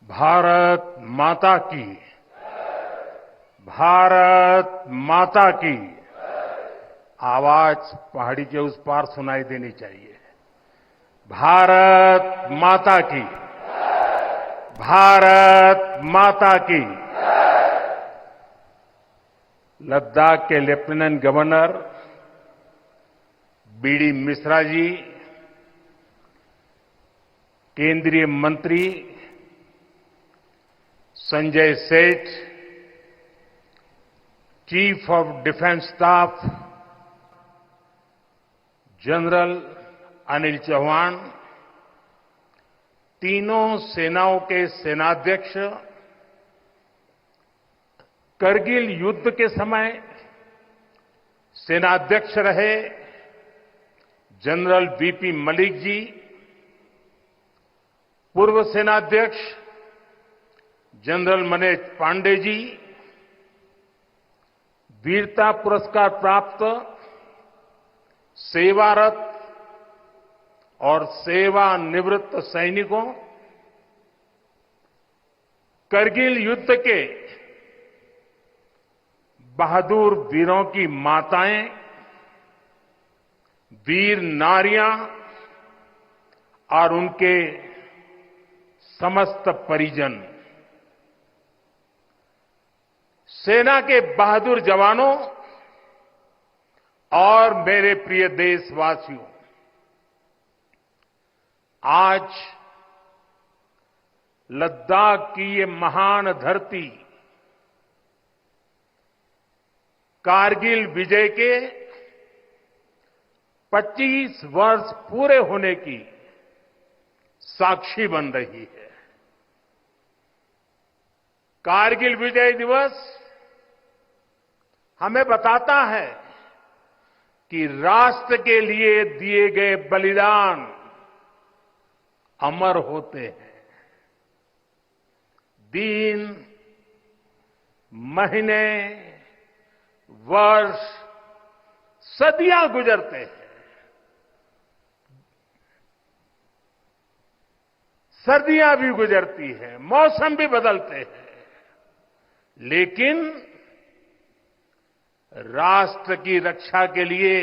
भारत माता की। भारत माता की। आवाज पहाड़ी के उस पार सुनाई देनी चाहिए। भारत माता की। भारत माता की। लद्दाख के lieutenant governor B D Mishra ji, केंद्रीय मंत्री Sanjay Seth, chief of defence staff general Anil Chauhan, तीनों सेनाओं के सेनाध्यक्ष, करगिल युद्ध के समय सेनाध्यक्ष रहे जनरल वीपी मलिक जी, पूर्व सेनाध्यक्ष जनरल मनोज पांडे जी, वीरता पुरस्कार प्राप्त सेवारत और सेवानिवृत्त सैनिकों, करगिल युद्ध के बहादुर वीरों की माताएं, वीर नारियां और उनके समस्त परिजन, सेना के बहादुर जवानों और मेरे प्रिय देशवासियों, आज लद्दाख की ये महान धरती कारगिल विजय के 25 वर्ष पूरे होने की साक्षी बन रही है। कारगिल विजय दिवस हमें बताता है कि राष्ट्र के लिए दिए गए बलिदान अमर होते हैं। दिन, महीने, वर्ष, सदियां गुजरते हैं, सर्दियां भी गुजरती हैं, मौसम भी बदलते हैं, लेकिन राष्ट्र की रक्षा के लिए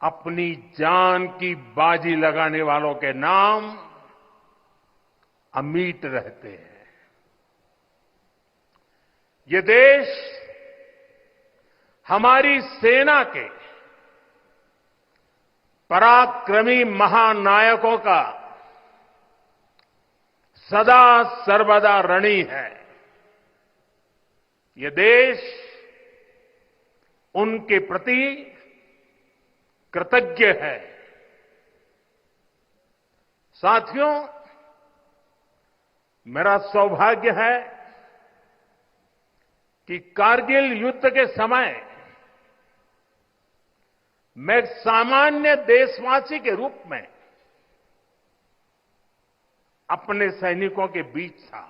अपनी जान की बाजी लगाने वालों के नाम अमिट रहते हैं। ये देश हमारी सेना के पराक्रमी महानायकों का सदा सर्वदा ऋणी है। ये देश उनके प्रति कृतज्ञ है। साथियों, मेरा सौभाग्य है कि कारगिल युद्ध के समय मैं एक सामान्य देशवासी के रूप में अपने सैनिकों के बीच था।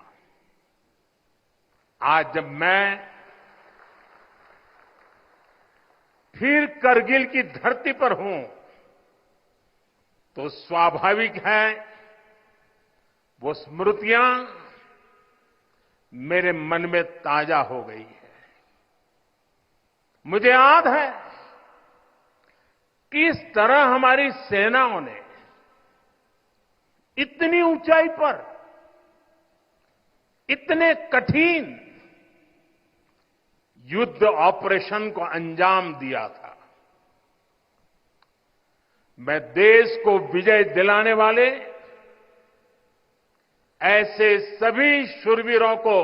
आज जब मैं फिर करगिल की धरती पर हूं, तो स्वाभाविक है वो स्मृतियां मेरे मन में ताजा हो गई है। मुझे याद है किस तरह हमारी सेनाओं ने इतनी ऊंचाई पर इतने कठिन युद्ध ऑपरेशन को अंजाम दिया था। मैं देश को विजय दिलाने वाले ऐसे सभी शूरवीरों को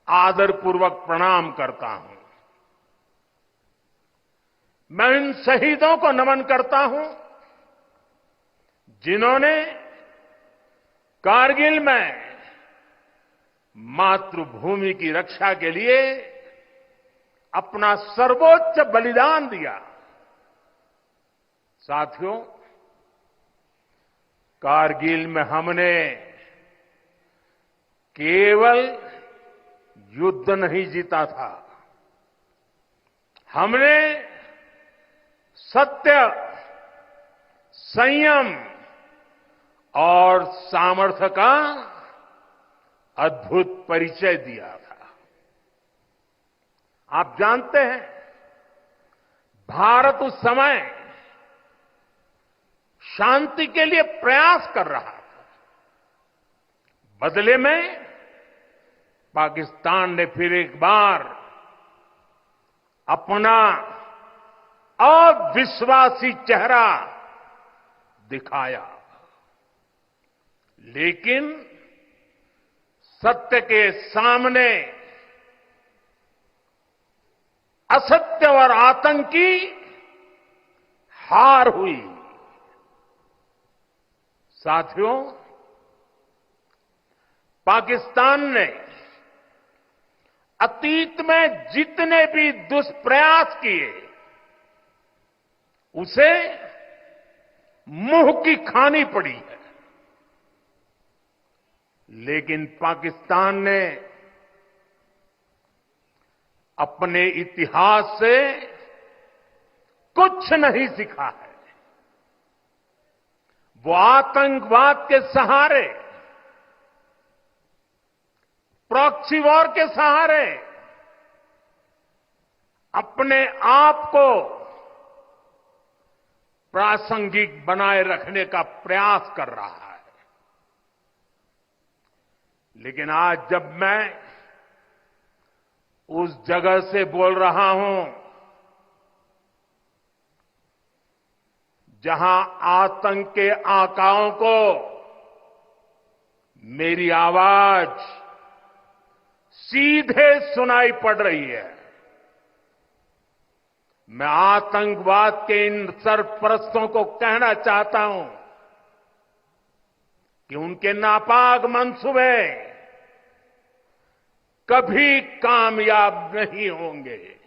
आदरपूर्वक प्रणाम करता हूं। मैं उन शहीदों को नमन करता हूं जिन्होंने कारगिल में मातृभूमि की रक्षा के लिए अपना सर्वोच्च बलिदान दिया। साथियों, कारगिल में हमने केवल युद्ध नहीं जीता था, हमने सत्य, संयम और सामर्थ्य का अद्भुत परिचय दिया था। आप जानते हैं, भारत उस समय शांति के लिए प्रयास कर रहा था। बदले में पाकिस्तान ने फिर एक बार अपना अविश्वासी चेहरा दिखाया। लेकिन सत्य के सामने असत्य और आतंक की हार हुई। साथियों, पाकिस्तान ने अतीत में जितने भी दुष्प्रयास किए, उसे मुंह की खानी पड़ी है। लेकिन पाकिस्तान ने अपने इतिहास से कुछ नहीं सीखा है। वो आतंकवाद के सहारे, प्रॉक्सी वॉर के सहारे अपने आप को प्रासंगिक बनाए रखने का प्रयास कर रहा है। लेकिन आज जब मैं उस जगह से बोल रहा हूं जहां आतंक के आकाओं को मेरी आवाज सीधे सुनाई पड़ रही है, मैं आतंकवाद के इन सरपरस्तों को कहना चाहता हूं कि उनके नापाक मंसूबे कभी कामयाब नहीं होंगे।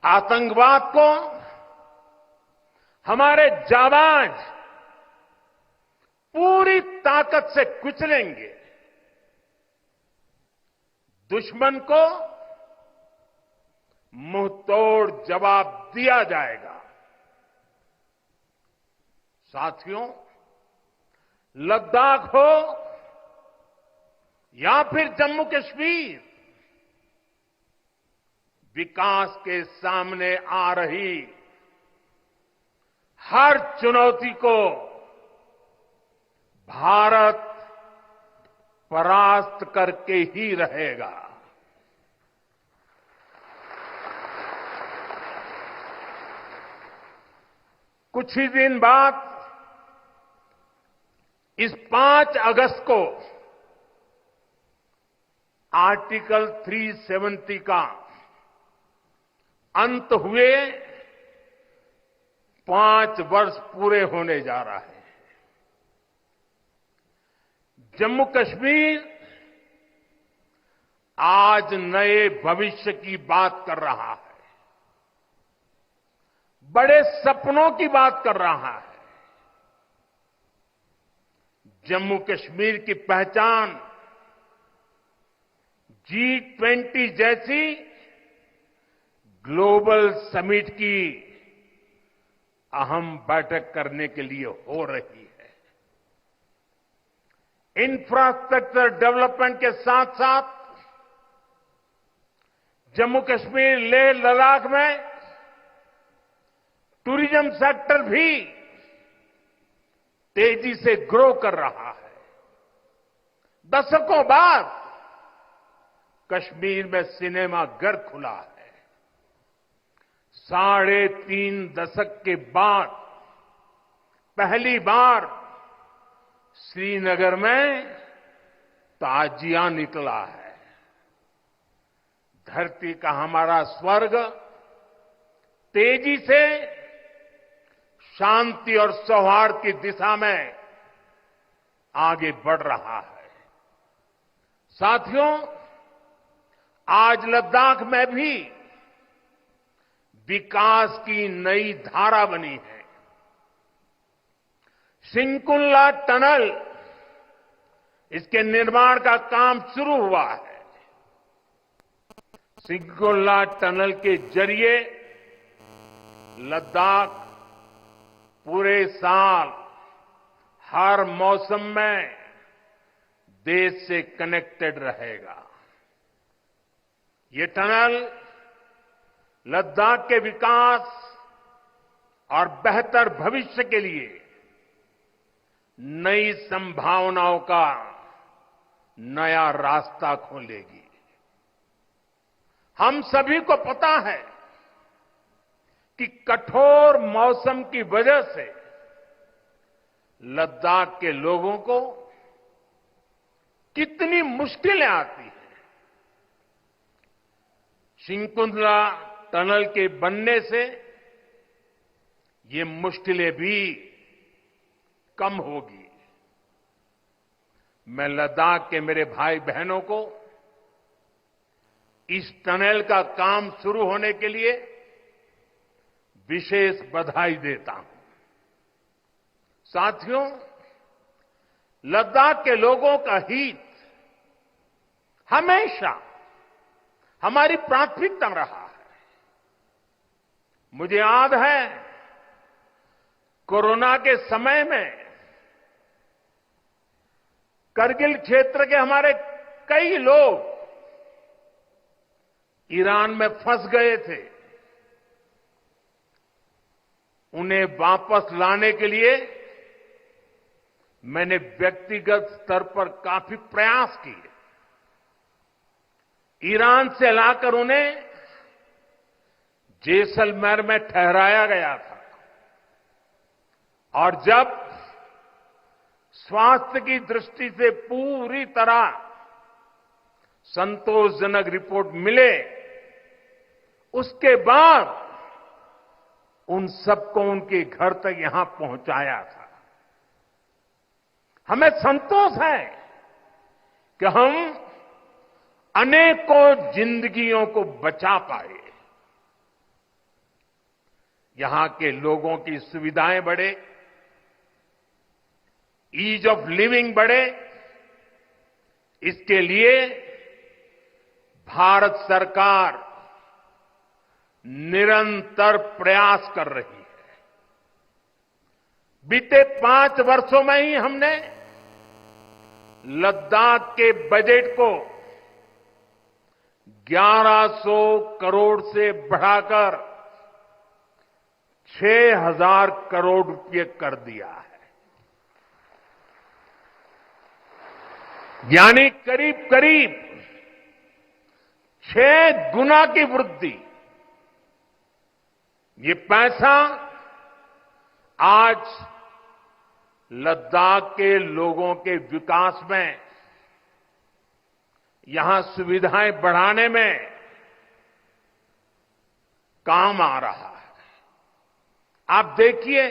आतंकवाद को हमारे जाबाज पूरी ताकत से कुचलेंगे। दुश्मन को मुंहतोड़ जवाब दिया जाएगा। साथियों, लद्दाख हो या फिर जम्मू कश्मीर, विकास के सामने आ रही हर चुनौती को भारत परास्त करके ही रहेगा। कुछ ही दिन बाद इस 5 अगस्त को आर्टिकल 370 का अंत हुए 5 वर्ष पूरे होने जा रहा है। जम्मू कश्मीर आज नए भविष्य की बात कर रहा है, बड़े सपनों की बात कर रहा है। जम्मू कश्मीर की पहचान G20 जैसी ग्लोबल समिट की अहम बैठक करने के लिए हो रही है। इंफ्रास्ट्रक्चर डेवलपमेंट के साथ साथ जम्मू कश्मीर, लेह, लद्दाख में टूरिज्म सेक्टर भी तेजी से ग्रो कर रहा है। दशकों बाद कश्मीर में सिनेमा घर खुला है। 3.5 दशक के बाद पहली बार श्रीनगर में ताजिया निकला है। धरती का हमारा स्वर्ग तेजी से शांति और सौहार्द की दिशा में आगे बढ़ रहा है। साथियों, आज लद्दाख में भी विकास की नई धारा बनी है। सिंकुल्ला टनल, इसके निर्माण का काम शुरू हुआ है। सिंगोला टनल के जरिए लद्दाख पूरे साल हर मौसम में देश से कनेक्टेड रहेगा। ये टनल लद्दाख के विकास और बेहतर भविष्य के लिए नई संभावनाओं का नया रास्ता खोलेगी। हम सभी को पता है कि कठोर मौसम की वजह से लद्दाख के लोगों को कितनी मुश्किलें आती हैं। सिंकुंतला टनल के बनने से ये मुश्किलें भी कम होगी। मैं लद्दाख के मेरे भाई बहनों को इस टनल का काम शुरू होने के लिए विशेष बधाई देता हूं। साथियों, लद्दाख के लोगों का हित हमेशा हमारी प्राथमिकता रहा है। मुझे याद है कोरोना के समय में करगिल क्षेत्र के हमारे कई लोग ईरान में फंस गए थे। उन्हें वापस लाने के लिए मैंने व्यक्तिगत स्तर पर काफी प्रयास किए। ईरान से लाकर उन्हें जैसलमेर में ठहराया गया था और जब स्वास्थ्य की दृष्टि से पूरी तरह संतोषजनक रिपोर्ट मिले, उसके बाद उन सबको उनके घर तक यहां पहुंचाया था। हमें संतोष है कि हम अनेकों जिंदगियों को बचा पाए। यहां के लोगों की सुविधाएं बढ़े, ईज ऑफ लिविंग बढ़े, इसके लिए भारत सरकार निरंतर प्रयास कर रही है। बीते 5 वर्षों में ही हमने लद्दाख के बजट को 1100 करोड़ से बढ़ाकर 6000 करोड़ रुपये कर दिया है। यानी करीब करीब 6 गुना की वृद्धि। ये पैसा आज लद्दाख के लोगों के विकास में, यहां सुविधाएं बढ़ाने में काम आ रहा है। आप देखिए,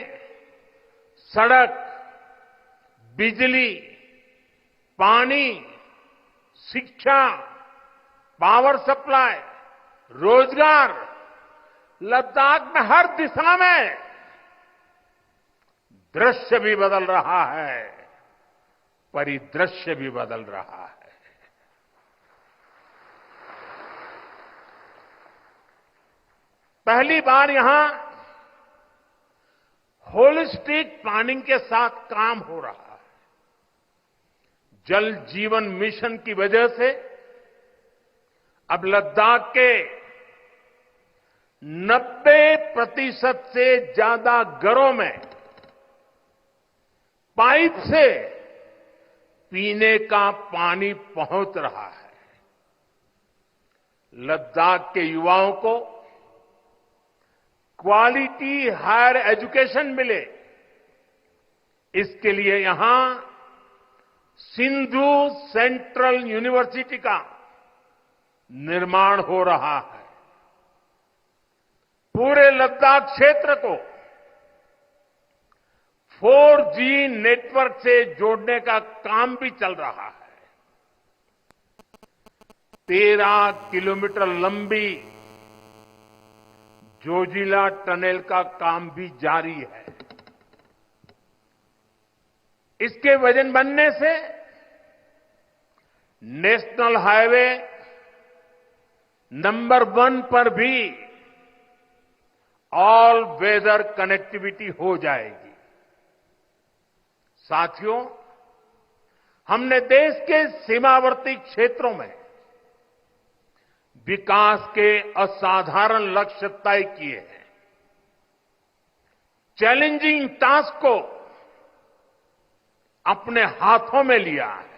सड़क, बिजली, पानी, शिक्षा, पावर सप्लाई, रोजगार, लद्दाख में हर दिशा में दृश्य भी बदल रहा है, परिदृश्य भी बदल रहा है। पहली बार यहां होलिस्टिक प्लानिंग के साथ काम हो रहा है। जल जीवन मिशन की वजह से अब लद्दाख के 90% से ज्यादा घरों में पाइप से पीने का पानी पहुंच रहा है। लद्दाख के युवाओं को क्वालिटी हायर एजुकेशन मिले, इसके लिए यहां सिंधु सेंट्रल यूनिवर्सिटी का निर्माण हो रहा है। पूरे लद्दाख क्षेत्र को 4G नेटवर्क से जोड़ने का काम भी चल रहा है। 13 किलोमीटर लंबी जोजिला टनल का काम भी जारी है। इसके वजन बनने से नेशनल हाईवे नंबर 1 पर भी ऑल वेदर कनेक्टिविटी हो जाएगी। साथियों, हमने देश के सीमावर्ती क्षेत्रों में विकास के असाधारण लक्ष्य तय किए हैं। चैलेंजिंग टास्क को अपने हाथों में लिया है।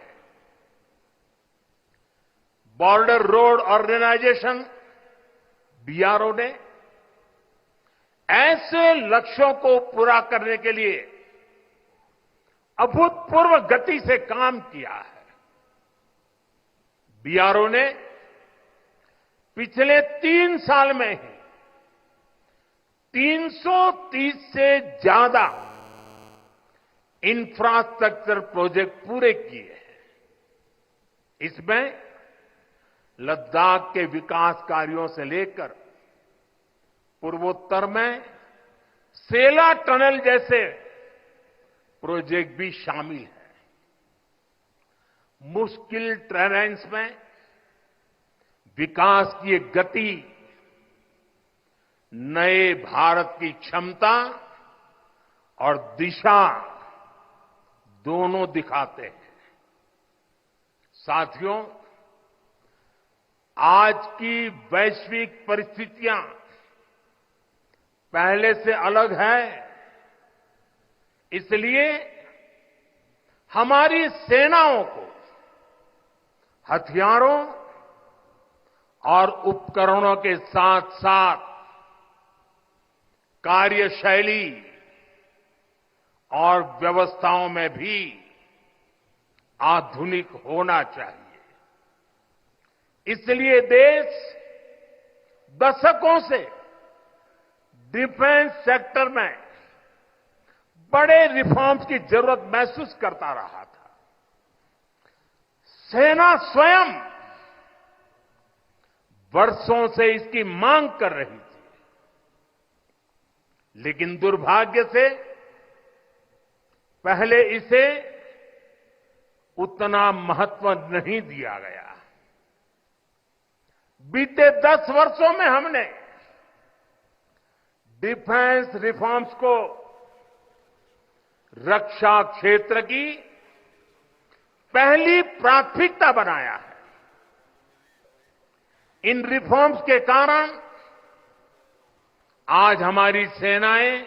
बॉर्डर रोड ऑर्गेनाइजेशन बीआरओ ने ऐसे लक्ष्यों को पूरा करने के लिए अभूतपूर्व गति से काम किया है। बीआरओ ने पिछले 3 साल में ही 330 से ज्यादा इंफ्रास्ट्रक्चर प्रोजेक्ट पूरे किए हैं। इसमें लद्दाख के विकास कार्यों से लेकर पूर्वोत्तर में सेला टनल जैसे प्रोजेक्ट भी शामिल है। मुश्किल टेरेन्स में विकास की एक गति नए भारत की क्षमता और दिशा दोनों दिखाते हैं। साथियों, आज की वैश्विक परिस्थितियां पहले से अलग है। इसलिए हमारी सेनाओं को हथियारों और उपकरणों के साथ साथ कार्यशैली और व्यवस्थाओं में भी आधुनिक होना चाहिए। इसलिए देश दशकों से डिफेंस सेक्टर में बड़े रिफॉर्म्स की जरूरत महसूस करता रहा था। सेना स्वयं वर्षों से इसकी मांग कर रही थी, लेकिन दुर्भाग्य से पहले इसे उतना महत्व नहीं दिया गया। बीते 10 वर्षों में हमने डिफेंस रिफॉर्म्स को रक्षा क्षेत्र की पहली प्राथमिकता बनाया है। इन रिफॉर्म्स के कारण आज हमारी सेनाएं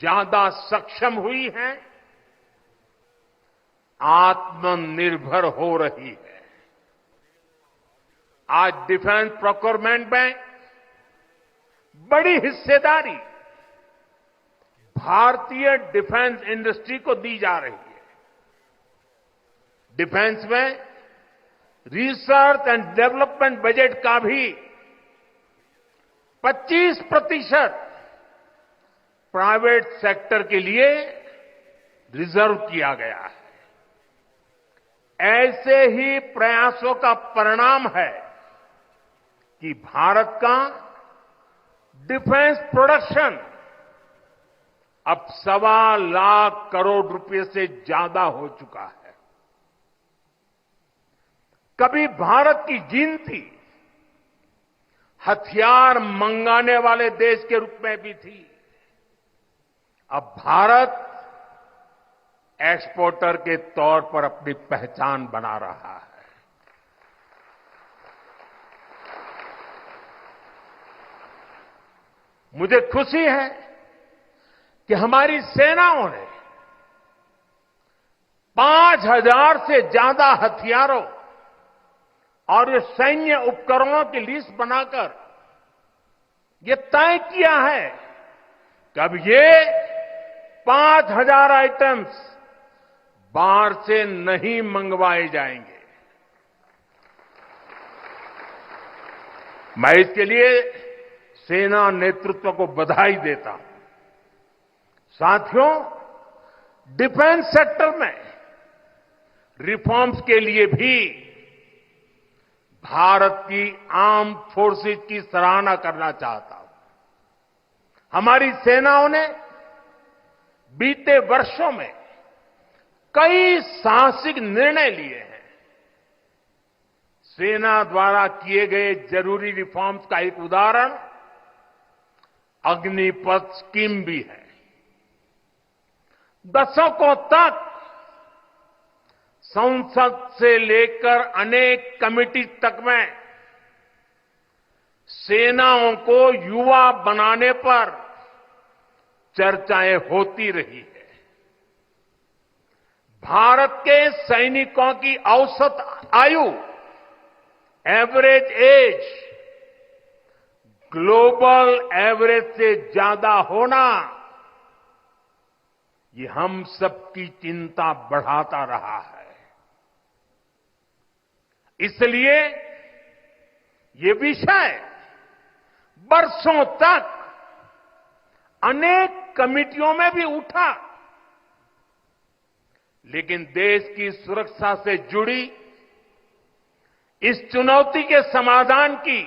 ज्यादा सक्षम हुई हैं, आत्मनिर्भर हो रही है। आज डिफेंस प्रोक्योरमेंट में बड़ी हिस्सेदारी भारतीय डिफेंस इंडस्ट्री को दी जा रही है। डिफेंस में रिसर्च एंड डेवलपमेंट बजट का भी 25% प्राइवेट सेक्टर के लिए रिजर्व किया गया है। ऐसे ही प्रयासों का परिणाम है कि भारत का डिफेंस प्रोडक्शन अब 1.25 लाख करोड़ रुपए से ज्यादा हो चुका है। कभी भारत की गिनती हथियार मंगाने वाले देश के रूप में भी थी। अब भारत एक्सपोर्टर के तौर पर अपनी पहचान बना रहा है। मुझे खुशी है कि हमारी सेनाओं ने 5,000 से ज्यादा हथियारों और ये सैन्य उपकरणों की लिस्ट बनाकर ये तय किया है कि अब ये 5,000 आइटम्स बाहर से नहीं मंगवाए जाएंगे। मैं इसके लिए सेना नेतृत्व को बधाई देता हूं। साथियों, डिफेंस सेक्टर में रिफॉर्म्स के लिए भी भारत की आर्म्ड फोर्सेज की सराहना करना चाहता हूं। हमारी सेनाओं ने बीते वर्षों में कई साहसिक निर्णय लिए हैं। सेना द्वारा किए गए जरूरी रिफॉर्म्स का एक उदाहरण अग्निपथ स्कीम भी है। दशकों तक संसद से लेकर अनेक कमेटी तक में सेनाओं को युवा बनाने पर चर्चाएं होती रही है। भारत के सैनिकों की औसत आयु, एवरेज एज, ग्लोबल एवरेज से ज्यादा होना, ये हम सबकी चिंता बढ़ाता रहा है। इसलिए ये विषय बरसों तक अनेक कमिटियों में भी उठा, लेकिन देश की सुरक्षा से जुड़ी इस चुनौती के समाधान की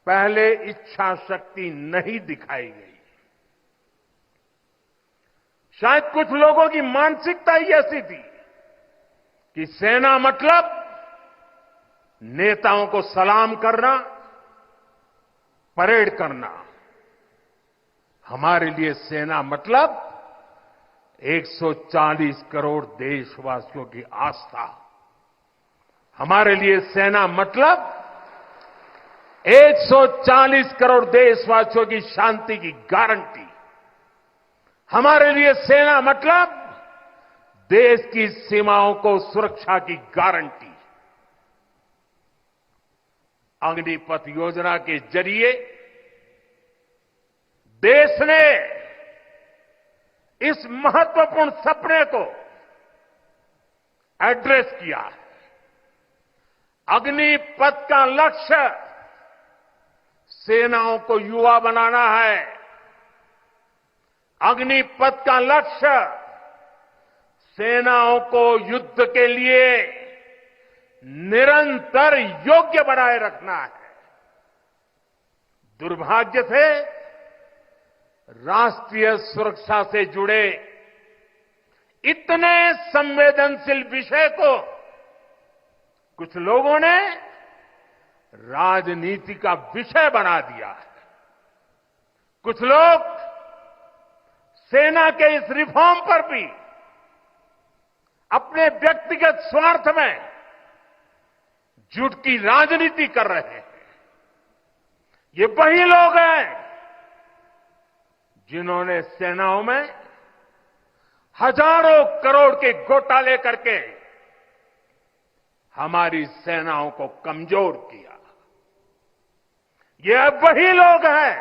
पहले इच्छा शक्ति नहीं दिखाई गई। शायद कुछ लोगों की मानसिकता ही ऐसी थी कि सेना मतलब नेताओं को सलाम करना, परेड करना। हमारे लिए सेना मतलब 140 करोड़ देशवासियों की आस्था। हमारे लिए सेना मतलब 140 करोड़ देशवासियों की शांति की गारंटी। हमारे लिए सेना मतलब देश की सीमाओं को सुरक्षा की गारंटी। अग्निपथ योजना के जरिए देश ने इस महत्वपूर्ण सपने को एड्रेस किया है। अग्निपथ का लक्ष्य सेनाओं को युवा बनाना है। अग्निपथ का लक्ष्य सेनाओं को युद्ध के लिए निरंतर योग्य बनाए रखना है। दुर्भाग्य से राष्ट्रीय सुरक्षा से जुड़े इतने संवेदनशील विषय को कुछ लोगों ने राजनीति का विषय बना दिया है। कुछ लोग सेना के इस रिफॉर्म पर भी अपने व्यक्तिगत स्वार्थ में झूठ की राजनीति कर रहे हैं। ये वही लोग हैं जिन्होंने सेनाओं में हजारों करोड़ के घोटाले करके हमारी सेनाओं को कमजोर किया। ये वही लोग हैं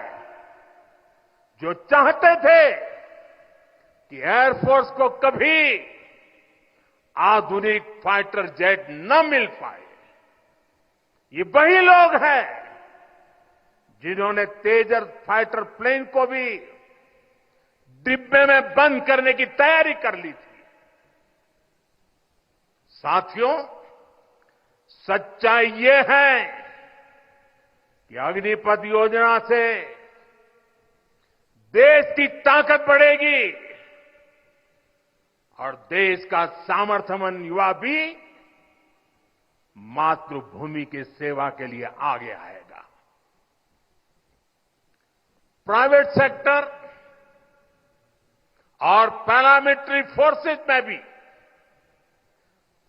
जो चाहते थे कि एयरफोर्स को कभी आधुनिक फाइटर जेट न मिल पाए। ये वही लोग हैं जिन्होंने तेजस फाइटर प्लेन को भी डिब्बे में बंद करने की तैयारी कर ली थी। साथियों, सच्चाई ये है कि अग्निपथ योजना से देश की ताकत बढ़ेगी और देश का सामर्थ्यवान युवा भी मातृभूमि की सेवा के लिए आगे आएगा। प्राइवेट सेक्टर और पैरामिलिट्री फोर्सेस में भी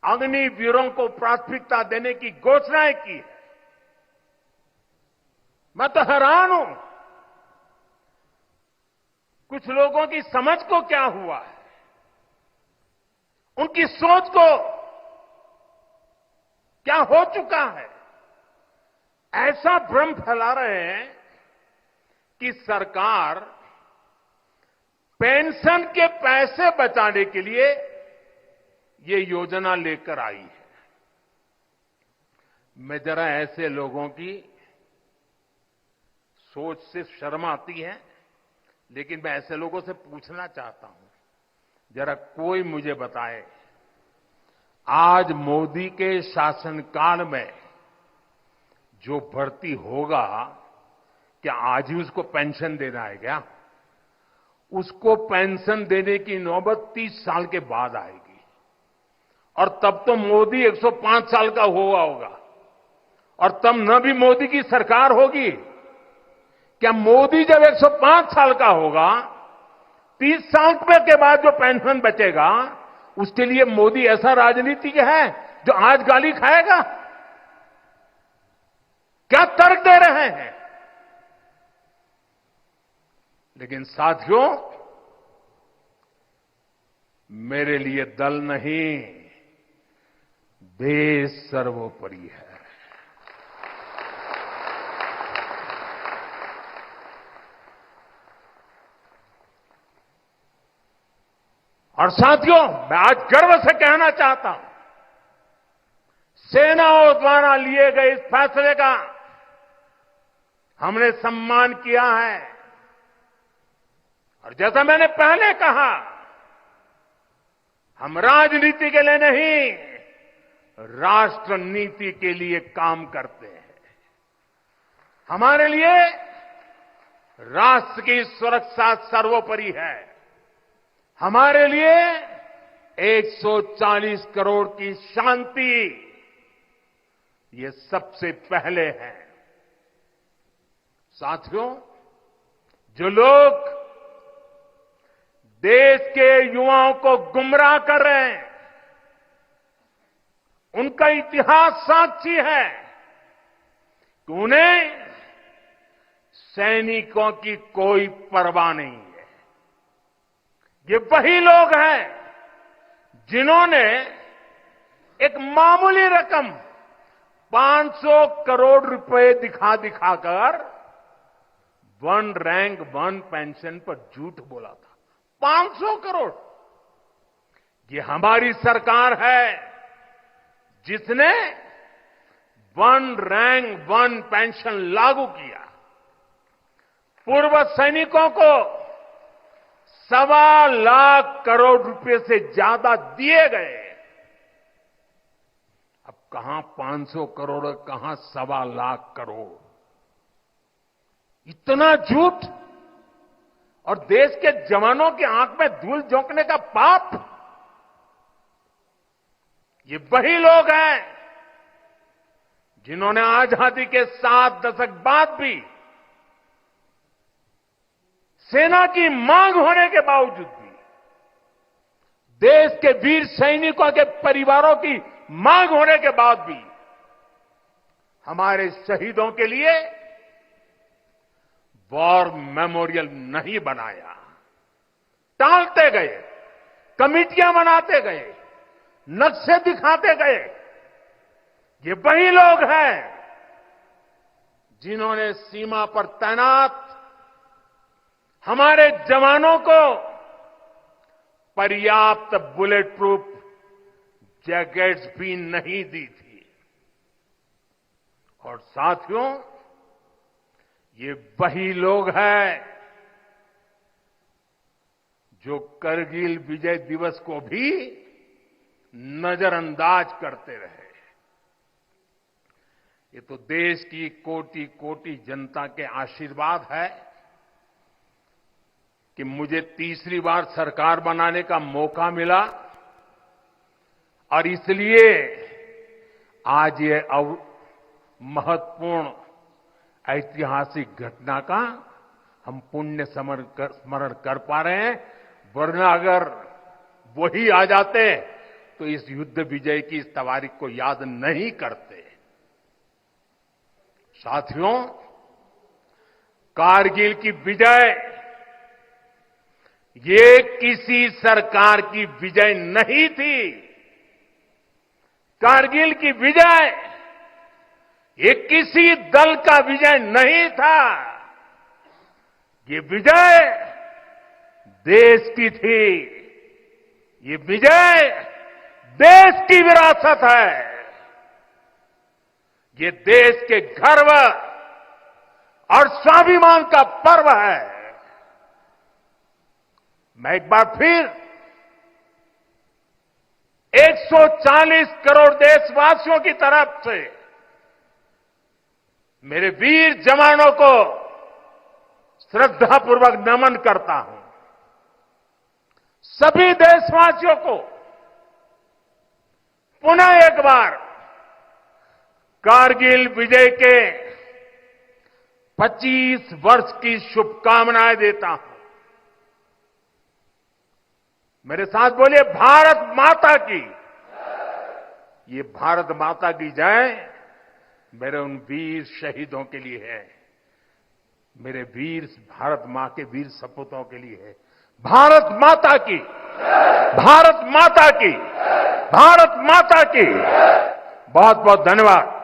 अग्निवीरों को प्राथमिकता देने की घोषणाएं की है। मैं तो हैरान हूं, कुछ लोगों की समझ को क्या हुआ है, उनकी सोच को क्या हो चुका है। ऐसा भ्रम फैला रहे हैं कि सरकार पेंशन के पैसे बचाने के लिए ये योजना लेकर आई है। मैं जरा ऐसे लोगों की सोच से शर्म आती है, लेकिन मैं ऐसे लोगों से पूछना चाहता हूं, जरा कोई मुझे बताए, आज मोदी के शासनकाल में जो भर्ती होगा, क्या आज ही उसको पेंशन देना है क्या? उसको पेंशन देने की नौबत 30 साल के बाद आएगी और तब तो मोदी 105 साल का हुआ होगा और तब न भी मोदी की सरकार होगी। क्या मोदी जब 105 साल का होगा, 30 साल के बाद जो पेंशन बचेगा उसके लिए मोदी ऐसा राजनीतिक है जो आज गाली खाएगा? क्या तर्क दे रहे हैं? लेकिन साथियों, मेरे लिए दल नहीं, देश सर्वोपरि है। और साथियों, मैं आज गर्व से कहना चाहता हूं, सेनाओं द्वारा लिए गए इस फैसले का हमने सम्मान किया है। और जैसा मैंने पहले कहा, हम राजनीति के लिए नहीं, राष्ट्र नीति के लिए काम करते हैं। हमारे लिए राष्ट्र की सुरक्षा सर्वोपरि है। हमारे लिए 140 करोड़ की शांति ये सबसे पहले है। साथियों, जो लोग देश के युवाओं को गुमराह कर रहे हैं, उनका इतिहास साक्षी है कि उन्हें सैनिकों की कोई परवाह नहीं है। ये वही लोग हैं जिन्होंने एक मामूली रकम 500 करोड़ रुपए दिखाकर वन रैंक वन पेंशन पर झूठ बोला था। 500 करोड़। ये हमारी सरकार है जिसने वन रैंक वन पेंशन लागू किया। पूर्व सैनिकों को 1.25 लाख करोड़ रुपए से ज्यादा दिए गए। अब कहां 500 करोड़, कहां 1.25 लाख करोड़। इतना झूठ और देश के जवानों की आंख में धूल झोंकने का पाप। ये वही लोग हैं जिन्होंने आजादी के 7 दशक बाद भी सेना की मांग होने के बावजूद भी, देश के वीर सैनिकों के परिवारों की मांग होने के बाद भी हमारे शहीदों के लिए वॉर मेमोरियल नहीं बनाया। टालते गए, कमिटियां बनाते गए, नक्शे दिखाते गए। ये वही लोग हैं जिन्होंने सीमा पर तैनात हमारे जवानों को पर्याप्त बुलेट प्रूफ जैकेट्स भी नहीं दी थी। और साथियों, ये वही लोग हैं जो करगिल विजय दिवस को भी नजरअंदाज करते रहे। ये तो देश की कोटि कोटि जनता के आशीर्वाद है कि मुझे तीसरी बार सरकार बनाने का मौका मिला और इसलिए आज ये महत्वपूर्ण ऐतिहासिक घटना का हम पुण्य स्मरण कर पा रहे हैं। वरना अगर वही आ जाते तो इस युद्ध विजय की इस तारीख को याद नहीं करते। साथियों, कारगिल की विजय ये किसी सरकार की विजय नहीं थी। कारगिल की विजय ये किसी दल का विजय नहीं था। ये विजय देश की थी। ये विजय देश की विरासत है। ये देश के गर्व और स्वाभिमान का पर्व है। मैं एक बार फिर 140 करोड़ देशवासियों की तरफ से मेरे वीर जवानों को श्रद्धापूर्वक नमन करता हूं। सभी देशवासियों को पुनः एक बार कारगिल विजय के 25 वर्ष की शुभकामनाएं देता हूं। मेरे साथ बोलिए भारत माता की। ये भारत माता की जय मेरे उन वीर शहीदों के लिए है, मेरे वीर भारत मां के वीर सपूतों के लिए है। भारत माता की, भारत माता की, भारत माता की। बहुत बहुत धन्यवाद।